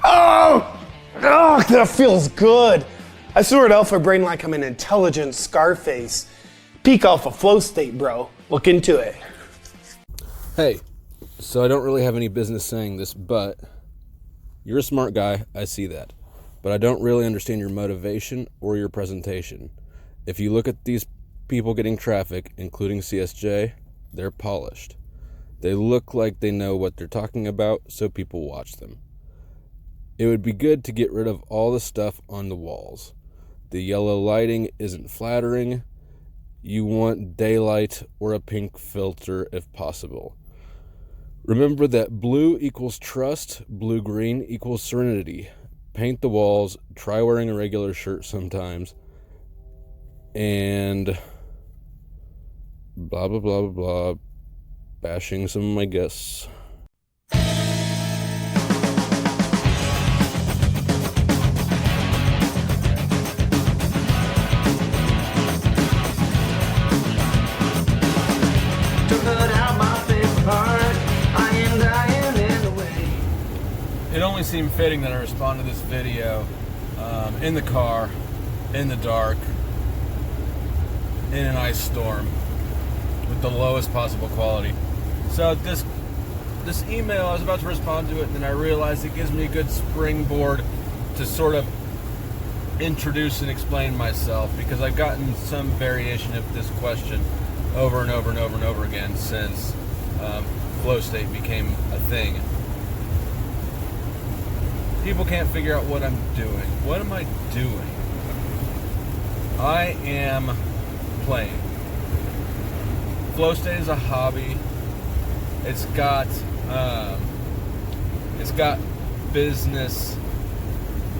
Oh, that feels good. I swear at Alpha Brain like I'm an intelligent Scarface. Peak alpha flow state, bro. Look into it. Hey, so I don't really have any business saying this, but you're a smart guy, I see that. But I don't really understand your motivation or your presentation. If you look at these people getting traffic, including CSJ, they're polished. They look like they know what they're talking about, so people watch them. It would be good to get rid of all the stuff on the walls. The yellow lighting isn't flattering. You want daylight or a pink filter if possible. Remember that blue equals trust, blue-green equals serenity. Paint the walls, try wearing a regular shirt sometimes, and blah, blah, blah, blah, blah, bashing some of my guests. It only seemed fitting that I respond to this video in the car, in the dark, in an ice storm, with the lowest possible quality. So this email, I was about to respond to it, and then I realized it gives me a good springboard to sort of introduce and explain myself, because I've gotten some variation of this question over and over and over and over again since flow state became a thing. People can't figure out what I'm doing. What am I doing? I am playing. Flow state is a hobby. It's got business.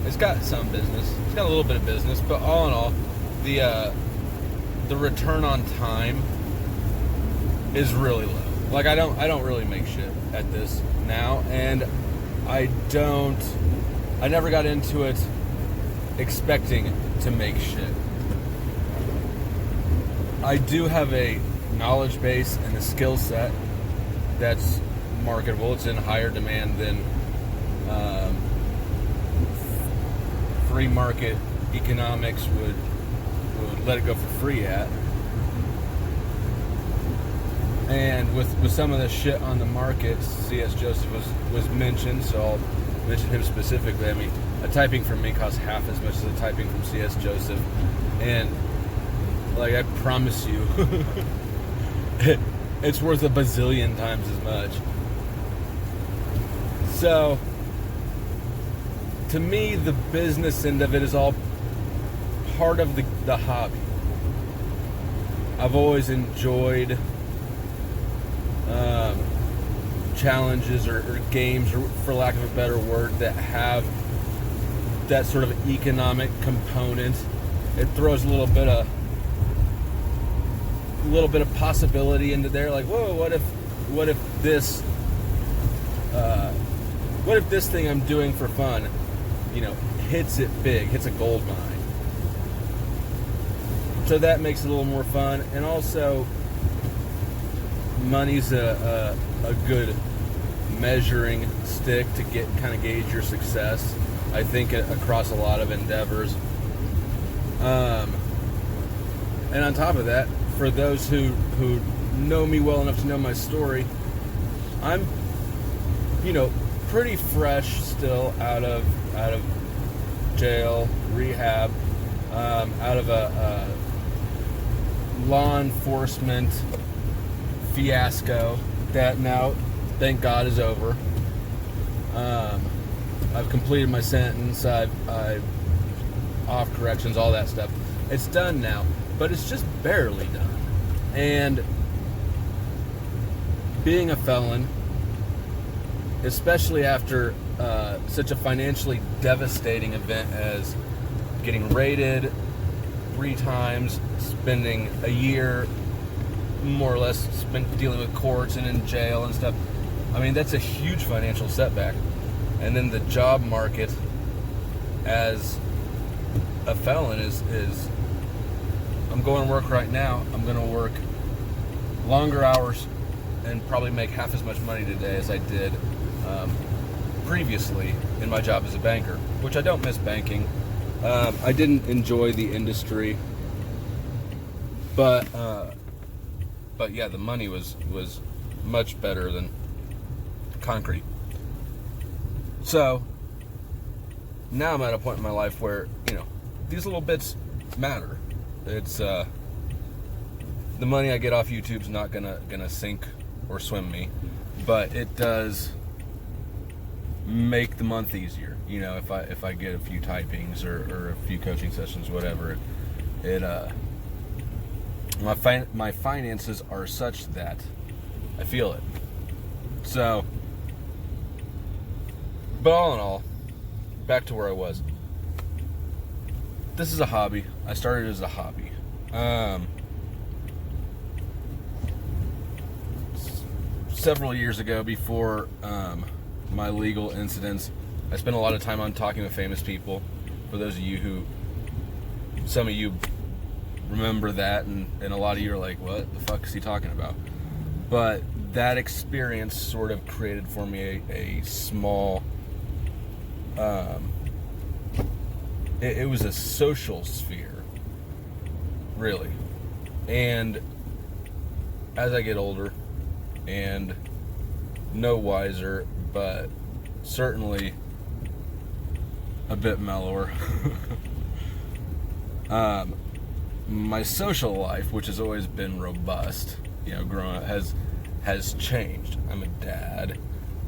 It's got some business. It's got a little bit of business, but all in all, the return on time is really low. Like I don't really make shit at this now, and I never got into it expecting to make shit. I do have a knowledge base and a skill set that's marketable. It's in higher demand than free market economics would let it go for free at. And with some of the shit on the market, C.S. Joescph was mentioned, so I'll mention him specifically. I mean, a typing from me costs half as much as a typing from C.S. Joescph, and like I promise you, it's worth a bazillion times as much. So, to me, the business end of it is all part of the hobby. I've always enjoyed challenges or games, or for lack of a better word, that have that sort of economic component. It throws a little bit of possibility into there. Like, whoa, what if this thing I'm doing for fun, hits it big, hits a gold mine. So that makes it a little more fun, and also money's a good measuring stick to gauge your success, I think, across a lot of endeavors. And on top of that, for those who know me well enough to know my story, I'm pretty fresh still out of jail, rehab, out of a law enforcement fiasco that now, thank God, is over. I've completed my sentence. I've off corrections, all that stuff. It's done now, but it's just barely done. And being a felon, especially after such a financially devastating event as getting raided 3 times, spending a year more or less spent dealing with courts and in jail and stuff. I mean, that's a huge financial setback. And then the job market as a felon is I'm going to work right now. I'm going to work longer hours and probably make half as much money today as I did previously in my job as a banker, which I don't miss banking. I didn't enjoy the industry, but yeah, the money was much better than concrete. So now I'm at a point in my life where, these little bits matter. It's the money I get off YouTube's not gonna sink or swim me, but it does make the month easier. If I get a few typings or a few coaching sessions, whatever, my finances are such that I feel it. So, but all in all, back to where I was. This is a hobby. I started as a hobby. Several years ago, before my legal incidents, I spent a lot of time on talking with famous people. For those of you some of you remember that, and a lot of you are like, what the fuck is he talking about? But that experience sort of created for me a small, it was a social sphere, really. And as I get older and no wiser, but certainly a bit mellower, my social life, which has always been robust, growing up, has changed. I'm a dad.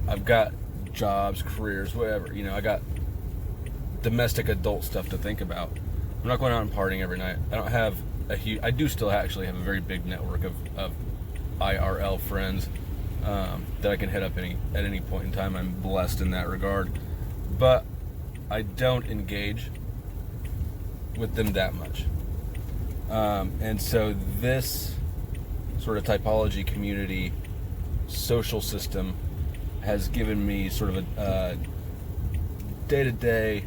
I've got jobs, careers, whatever. I got domestic adult stuff to think about. I'm not going out and partying every night. I don't have I do still actually have a very big network of IRL friends that I can hit up at any point in time. I'm blessed in that regard. But I don't engage with them that much. And so this sort of typology community social system has given me sort of a day-to-day,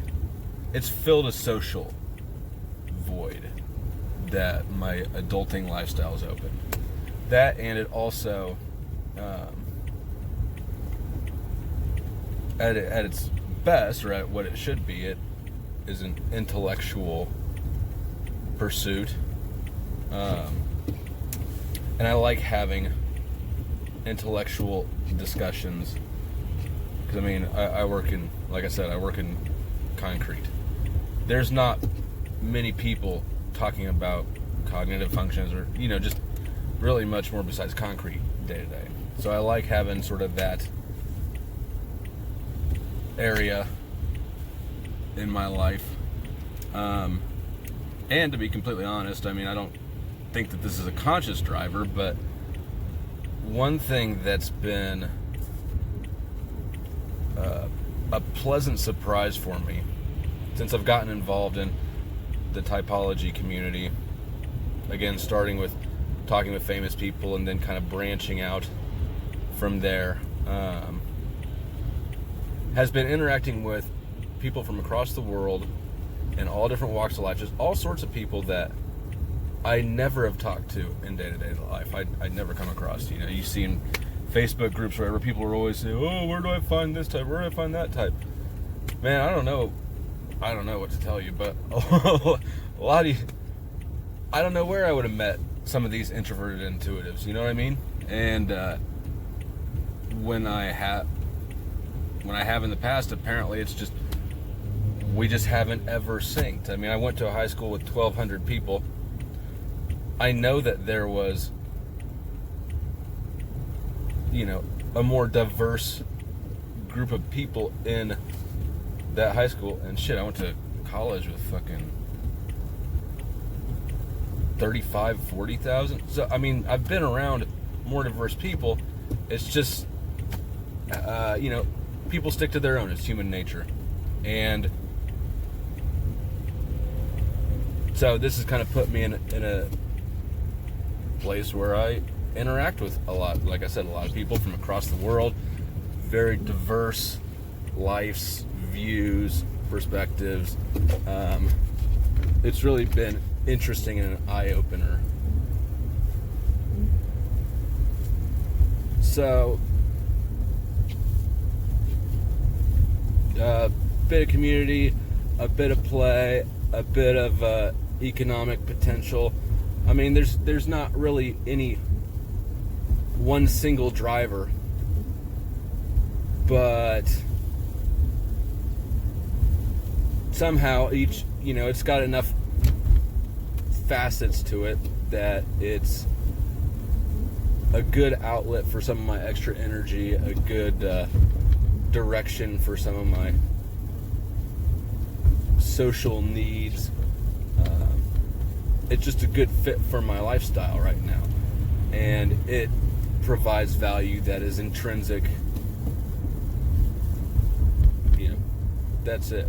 it's filled a social void that my adulting lifestyle has opened. That, and it also, at its best, or at what it should be, it is an intellectual pursuit. And I like having intellectual discussions, because I work in, like I said, I work in concrete. There's not many people talking about cognitive functions or just really much more besides concrete day to day. So I like having sort of that area in my life. And to be completely honest, I don't think that this is a conscious driver, but one thing that's been a pleasant surprise for me since I've gotten involved in the typology community, again, starting with talking with famous people and then kind of branching out from there, has been interacting with people from across the world in all different walks of life, just all sorts of people that I never have talked to in day-to-day life. I'd never come across. You see in Facebook groups wherever people are always saying, oh, where do I find this type? Where do I find that type? Man, I don't know what to tell you, but a lot of you, I don't know where I would have met some of these introverted intuitives, you know what I mean? And when I have in the past, apparently it's just, we just haven't ever synced. I went to a high school with 1,200 people. I know that there was, a more diverse group of people in that high school. And shit, I went to college with fucking 35, 40,000. So, I've been around more diverse people. It's just, people stick to their own. It's human nature. And so this has kind of put me in a place where I interact with a lot, like I said, a lot of people from across the world, very diverse lives, views, perspectives. It's really been interesting and an eye-opener. So bit of community, a bit of play, a bit of economic potential. I mean, there's not really any one single driver, but somehow each, it's got enough facets to it that it's a good outlet for some of my extra energy, a good direction for some of my social needs. It's just a good fit for my lifestyle right now, and it provides value that is intrinsic. That's it.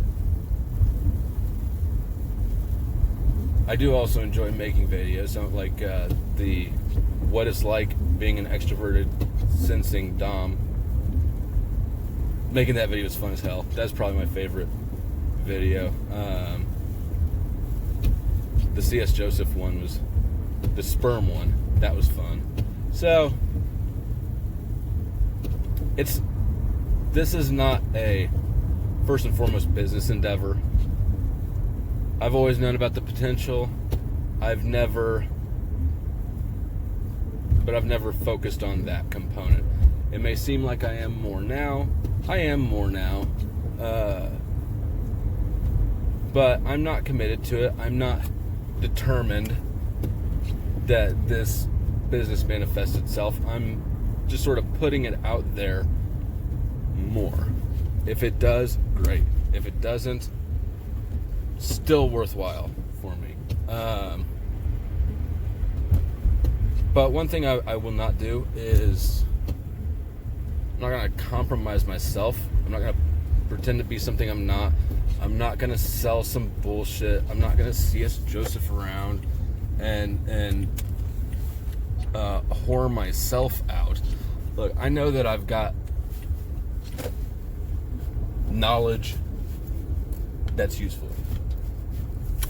I do also enjoy making videos, like the what it's like being an extroverted sensing Dom. Making that video was fun as hell. That's probably my favorite video. The C.S. Joescph one was the sperm one. That was fun. So this is not a first and foremost business endeavor. I've always known about the potential. I've never focused on that component. It may seem like I am more now. I am more now. But I'm not committed to it. I'm not determined that this business manifests itself. I'm just sort of putting it out there more. If it does, great. If it doesn't, still worthwhile for me. But one thing I will not do is I'm not going to compromise myself. I'm not going to pretend to be something I'm not. I'm not going to sell some bullshit. I'm not going to C.S. Joescph around and whore myself out. Look, I know that I've got knowledge that's useful.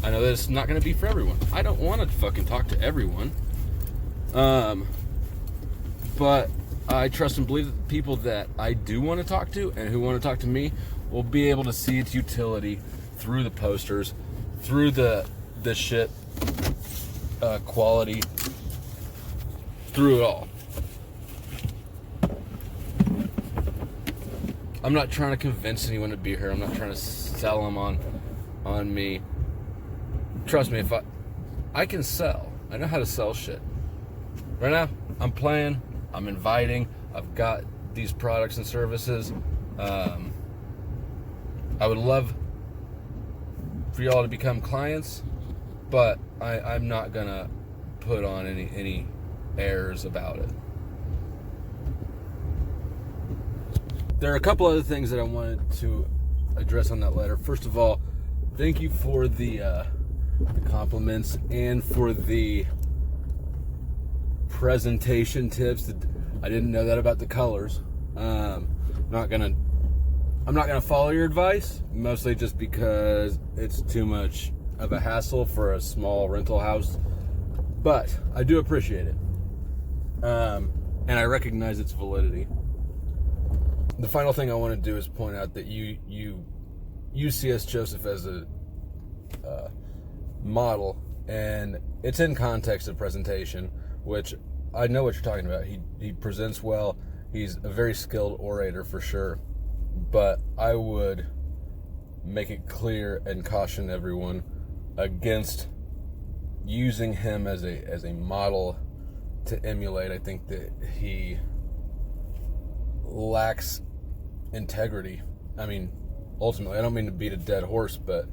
I know that it's not going to be for everyone. I don't want to fucking talk to everyone. But I trust and believe that the people that I do want to talk to and who want to talk to me will be able to see its utility through the posters, through the shit quality, through it all. I'm not trying to convince anyone to be here. I'm not trying to sell them on me. Trust me, if I can sell. I know how to sell shit. Right now, I'm playing. I'm inviting. I've got these products and services. I would love for y'all to become clients, but I'm not gonna put on any airs about it. There are a couple other things that I wanted to address on that letter. First of all, thank you for the compliments and for the presentation tips. I didn't know that about the colors. I'm not gonna follow your advice, mostly just because it's too much of a hassle for a small rental house. But I do appreciate it, and I recognize its validity. The final thing I want to do is point out that you use C.S. Joescph as a model, and it's in context of presentation, which I know what you're talking about. He presents well. He's a very skilled orator for sure, but I would make it clear and caution everyone against using him as a model to emulate. I think that he lacks integrity. I mean, ultimately, I don't mean to beat a dead horse, but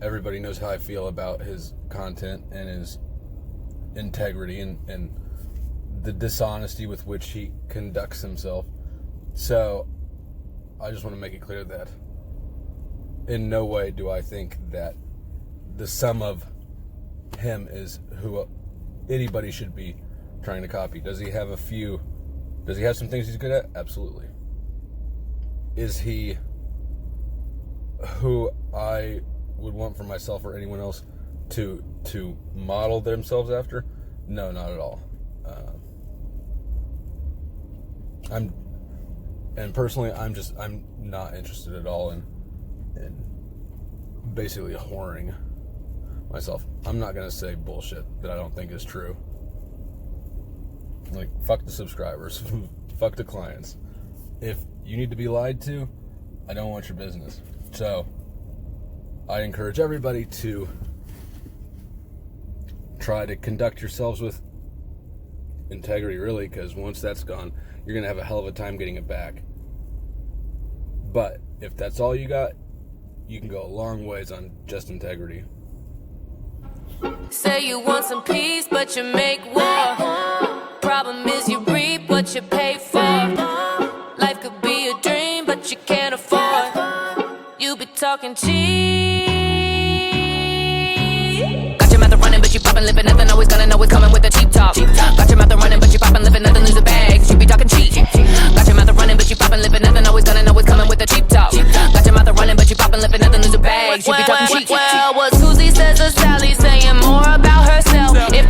everybody knows how I feel about his content and his integrity and the dishonesty with which he conducts himself. So I just want to make it clear that in no way do I think that the sum of him is who anybody should be trying to copy. Does he have some things he's good at? Absolutely. Is he who I would want for myself or anyone else to model themselves after? No, not at all. And personally, I'm not interested at all in basically whoring myself. I'm not gonna say bullshit that I don't think is true. Like, fuck the subscribers, fuck the clients. If you need to be lied to, I don't want your business. So, I encourage everybody to try to conduct yourselves with integrity, really, because once that's gone, you're gonna have a hell of a time getting it back. But if that's all you got, you can go a long ways on just integrity. Say you want some peace, but you make war. Problem is you reap what you pay for. Life could be a dream, but you can't afford. You be talking cheap. Got your mouth running, but you poppin', living nothing. Always gonna know it's coming with a cheap top. Got your mouth running, but you poppin', living nothing. Lose a bag, you be talking cheap. Got your mouth running, but you poppin', living nothing. Always gonna know it's coming with a cheap top. Got your mouth running, but you poppin', living nothing. Lose a bag, you be talking cheap. Well, what Susie says to Sally, saying more about herself. If